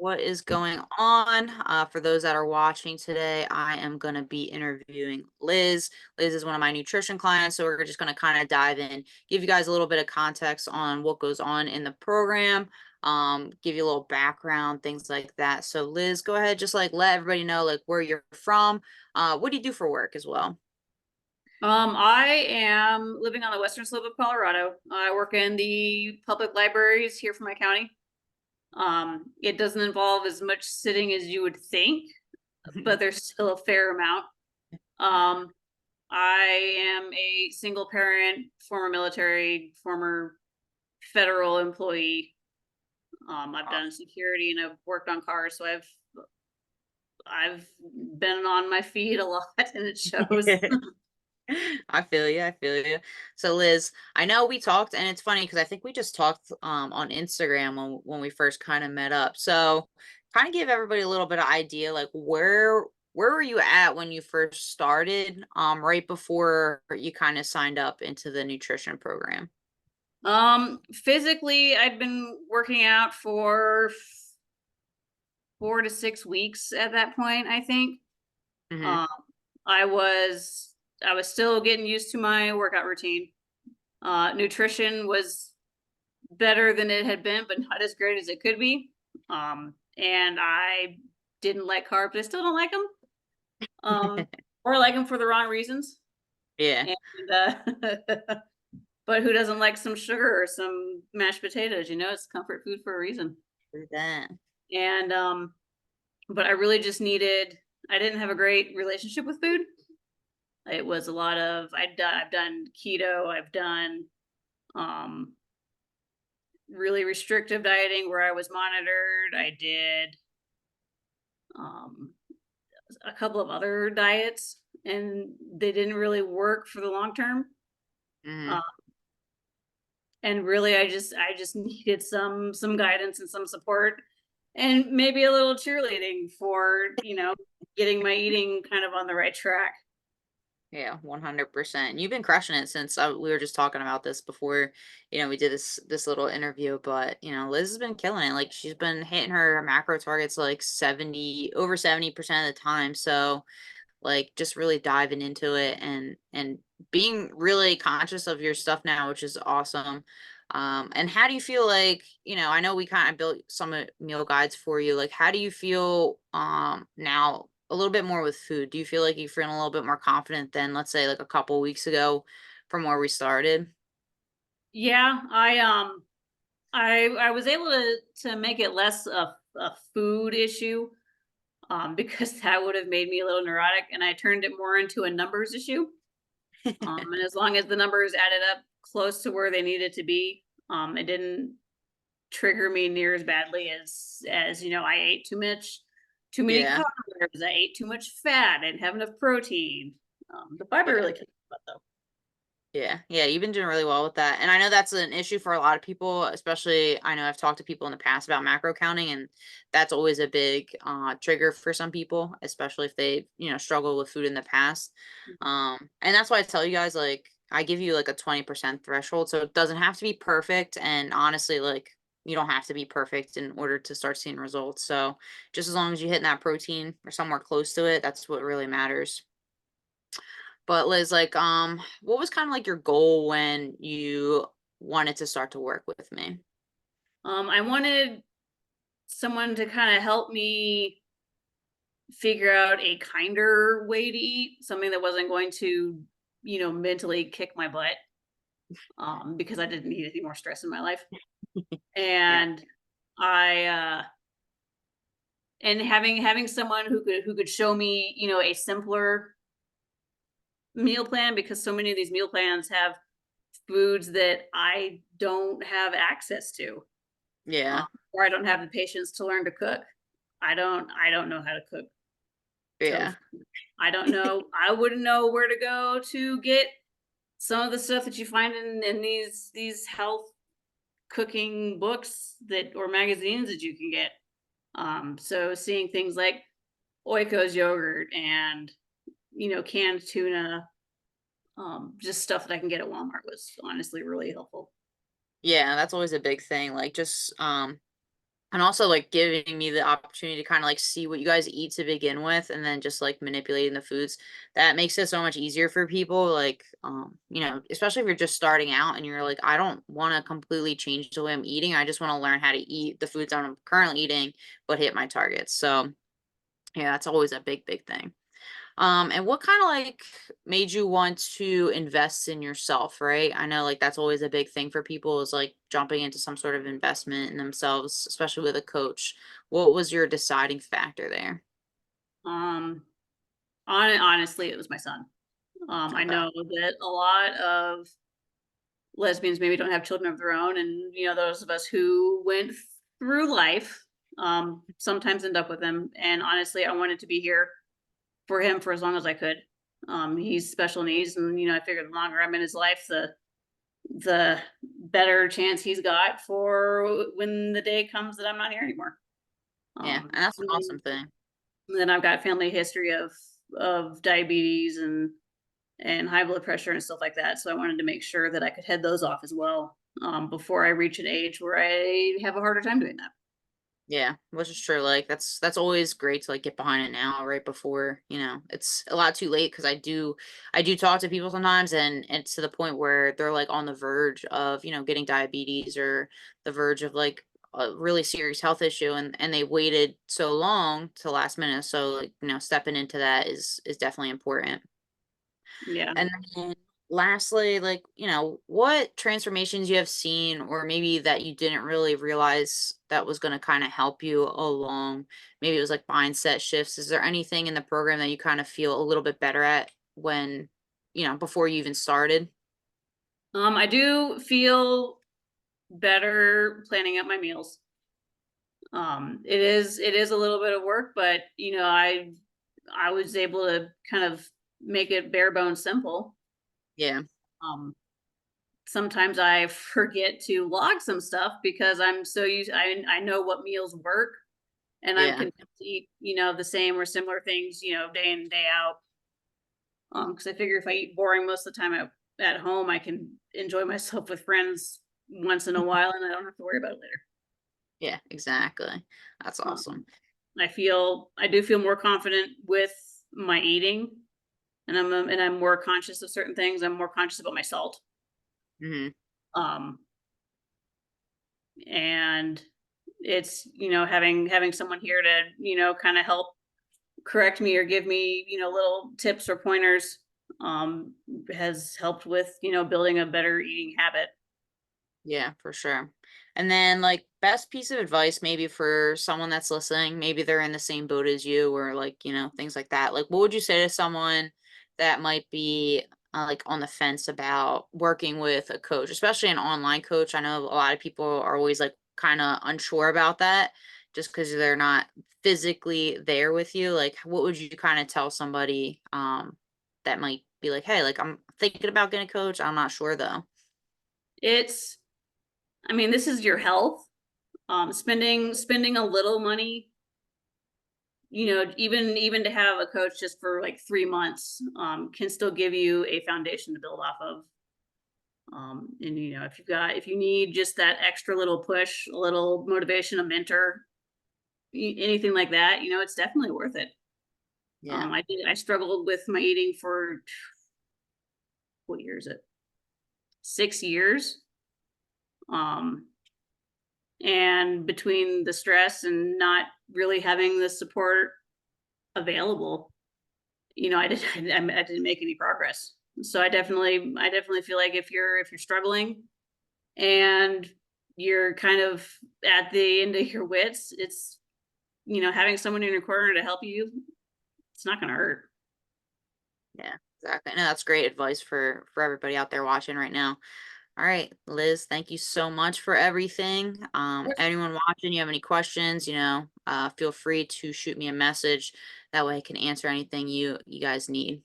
What is going on? For those that are watching today, I am going to be interviewing Liz. Liz is one of my nutrition clients, so we're just going to kind of dive in, give you guys a little bit of context on what goes on in the program, give you a little background, things like that. So, Liz, go ahead, just like let everybody know like where you're from. What do you do for work as well? I am living on the western slope of Colorado. I work in the public libraries here for my county. It doesn't involve as much sitting as you would think, but there's still a fair amount. Um, I am a single parent, former military, former federal employee. I've done security and I've worked on cars, so I've been on my feet a lot, and it shows. I feel you. I feel you. So Liz, I know we talked and it's funny because I think we just talked on Instagram when we first kind of met up. So kind of give everybody a little bit of idea like where were you at when you first started right before you kind of signed up into the nutrition program? Physically, I'd been working out for 4 to 6 weeks at that point, I think. Mhm. Um, I was I was still getting used to my workout routine. Nutrition was better than it had been, but not as great as it could be. And I didn't like carbs. I still don't like them. Or I like them for the wrong reasons. Yeah. And but who doesn't like some sugar or some mashed potatoes? It's comfort food for a reason. Do that. And but I really just needed. I didn't have a great relationship with food. It was a lot of I've done keto, I've done um really restrictive dieting where I was monitored. I did um a couple of other diets and they didn't really work for the long term. Uh, Mhm. and really I just needed some guidance and some support and maybe a little cheerleading for, getting my eating kind of on the right track. Yeah, 100%. You've been crushing it since we were just talking about this before, we did this little interview, but Liz has been killing it. Like she's been hitting her macro targets like 70% of the time. So, like just really diving into it and being really conscious of your stuff now, which is awesome. And how do you feel like, I know we kind of built some meal guides for you. Like how do you feel now a little bit more with food? Do you feel like you're feeling a little bit more confident than let's say like a couple weeks ago from where we started? Yeah, I was able to make it less a food issue, because that would have made me a little neurotic, and I turned it more into a numbers issue. And as long as the numbers added up close to where they needed to be, it didn't trigger me near as badly as I ate too many Yeah. carbs, I ate too much fat, I didn't have enough protein. The fiber Yeah. really kicked my butt though. Yeah, yeah, you've been doing really well with that. And I know that's an issue for a lot of people, especially I know I've talked to people in the past about macro counting, and that's always a big trigger for some people, especially if they, struggle with food in the past. And that's why I tell you guys like I give you like a 20% threshold. So it doesn't have to be perfect. And honestly, like you don't have to be perfect in order to start seeing results. So just as long as you're hitting that protein or somewhere close to it, that's what really matters. But Liz, like, what was kind of like your goal when you wanted to start to work with me? I wanted someone to kind of help me figure out a kinder way to eat, something that wasn't going to, mentally kick my butt, because I didn't need any more stress in my life. Yeah. And I and having someone who could show me, a simpler meal plan, because so many of these meal plans have foods that I don't have access to, um, Yeah. or I don't have the patience to learn to cook. I don't know how to cook tofu. Yeah. I don't know. I wouldn't know where to go to get some of the stuff that you find in these health cooking books that or magazines that you can get. So seeing things like Oikos yogurt and canned tuna, just stuff that I can get at Walmart was honestly really helpful. Yeah, that's always a big thing. Like just And also like giving me the opportunity to kind of like see what you guys eat to begin with and then just like manipulating the foods. That makes it so much easier for people. Like, especially if you're just starting out and you're like, I don't want to completely change the way I'm eating. I just want to learn how to eat the foods I'm currently eating, but hit my targets. So yeah, that's always a big, big thing. And what kind of like made you want to invest in yourself, right? I know like that's always a big thing for people is like jumping into some sort of investment in themselves, especially with a coach. What was your deciding factor there? Um, honestly, it was my son. I Okay. know that a lot of lesbians maybe don't have children of their own, and those of us who went through life sometimes end up with them. And honestly, I wanted to be here for him for as long as I could. He's special needs, and I figured the longer I'm in his life, the better chance he's got for when the day comes that I'm not here anymore. Yeah, and that's an awesome thing. And then I've got family history of diabetes and high blood pressure and stuff like that. So I wanted to make sure that I could head those off as well before I reach an age where I have a harder time doing that. Yeah, which is true. Like that's always great to like get behind it now, right before, it's a lot too late because I do talk to people sometimes and it's to the point where they're like on the verge of, getting diabetes or the verge of like a really serious health issue and they waited so long to last minute. So like, stepping into that is definitely important. Yeah. And then lastly, like, what transformations you have seen or maybe that you didn't really realize that was going to kind of help you along? Maybe it was like mindset shifts. Is there anything in the program that you kind of feel a little bit better at when, before you even started? I do feel better planning out my meals. It is a little bit of work, but I was able to kind of make it bare bones simple. Yeah. Um, Sometimes I forget to log some stuff because I'm so used. I know what meals work, and I'm Yeah. content to eat the same or similar things day in and day out. Because I figure if I eat boring most of the time at home, I can enjoy myself with friends once in a while, and I don't have to worry about it later. Yeah, exactly. That's Um, awesome. I do feel more confident with my eating, and I'm more conscious of certain things. I'm more conscious about my salt. Hmm. Um, and it's having someone here to kind of help correct me or give me little tips or pointers um has helped with building a better eating habit. Yeah, for sure. And then like best piece of advice maybe for someone that's listening, maybe they're in the same boat as you or like, things like that. Like what would you say to someone that might be like on the fence about working with a coach, especially an online coach? I know a lot of people are always like kind of unsure about that just because they're not physically there with you. Like what would you kind of tell somebody that might be like, "Hey, like I'm thinking about getting a coach. I'm not sure though." It's I mean, this is your health. Spending a little money, even to have a coach just for like 3 months, can still give you a foundation to build off of. And if you need just that extra little push, a little motivation, a mentor, anything like that, it's definitely worth it. Yeah. I struggled with my eating for what year is it? 6 years. Um, and between the stress and not really having the support available, I didn't make any progress. So I definitely feel like if you're struggling and you're kind of at the end of your wits, it's having someone in your corner to help you. It's not going to hurt. Yeah, exactly. No, that's great advice for everybody out there watching right now. All right, Liz, thank you so much for everything. Anyone watching, you have any questions, feel free to shoot me a message. That way I can answer anything you guys need.